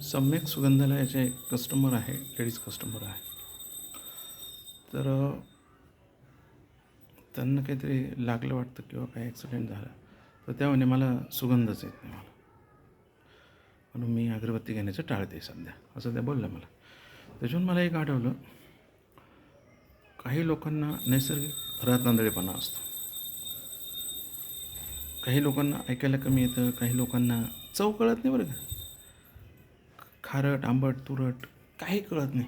सम्यक सुगंधालयाचे एक कस्टमर आहे, लेडीज कस्टमर आहे. तर त्यांना काहीतरी लागलं वाटतं किंवा काही ॲक्सिडेंट झाला, तर त्या म्हणे मला सुगंधच येत नाही मला, म्हणून मी अगरबत्ती घेण्याचं टाळते सध्या, असं त्या बोलल्या मला. त्याच्यातून मला एक आठवलं, काही लोकांना नैसर्गिक रातआंधळेपणा असतो. काही लोकांना ऐकायला कमी येतं, काही लोकांना चव कळत नाही बरं का. खारट, आंबट, तुरट काही कळत नाही.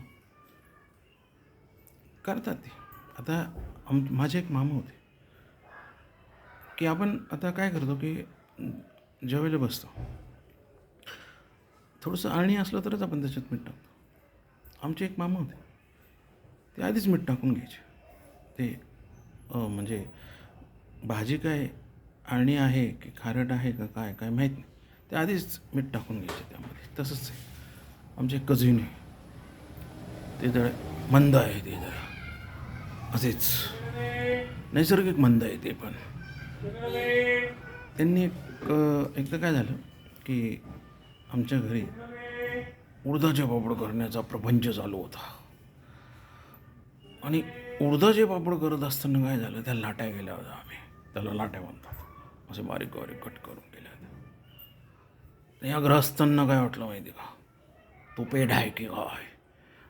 करतात ते. आता माझे एक मामा होते, की आपण आता काय करतो की जेवायला बसतो, थोडंसं अळणी असलं तरच आपण त्याच्यात मीठ टाकतो. आमचे एक मामा होते, ते आधीच मीठ टाकून घ्यायचे. ते म्हणजे भाजी काय अळणी आहे की खारट आहे का काय काय माहीत नाही, ते आधीच मीठ टाकून घ्यायचे त्यामध्ये. तसंच आहे आमचे एक कझिन आहे, ते जरा मंद आहे, ते जरा असेच नैसर्गिक मंद आहे ते पण. त्यांनी एकदा काय झालं की आमच्या घरी उडदाचे पापड करण्याचा प्रपंच चालू होता. आणि उडदाचे पापड करत असताना काय झालं, त्या लाट्या गेल्या होत्या. आम्ही त्याला लाट्या म्हणतात, असे बारीक बारीक कट करून केल्या होत्या. या ग्रहस्थांना काय वाटलं माहिती का, तो पेढा आहे की काय.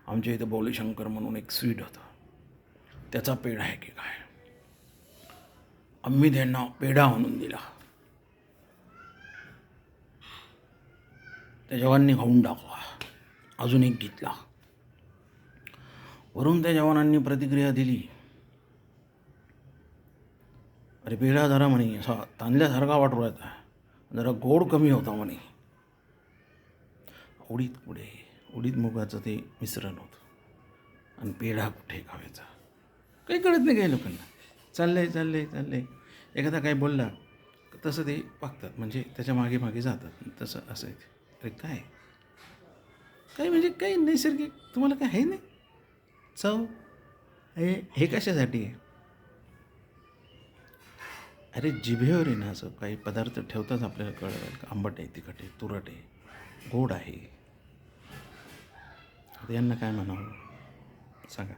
आमच्या इथं बोलीशंकर म्हणून एक स्वीट होतं, त्याचा पेढा आहे की काय. आम्ही त्यांना पेढा म्हणून दिला. त्या जवानांनी खाऊन टाकला, अजून एक घेतला. वरून त्या जवानांनी प्रतिक्रिया दिली, अरे पेढा जरा म्हणे असा तांदल्यासारखा वाटू राहता, जरा गोड कमी होता म्हणे. उडीद मुगाचं ते मिश्रण होतं आणि पेढा कुठे खायचा, काही कळत नाही काही लोकांना. चाललंय एखादा काही बोलला तसं ते वागतात, म्हणजे त्याच्या मागे मागे जातात. तसं असं आहे ते. अरे काय काही म्हणजे काही नैसर्गिक तुम्हाला काय आहे नाही चव, हे कशासाठी आहे. अरे जिभेवर आहे ना, असं काही पदार्थ ठेवताच आपल्याला कळलं, आंबट आहे, तिखट आहे, तुरट आहे, गोड आहे. आता यांना काय म्हणावं सांगा.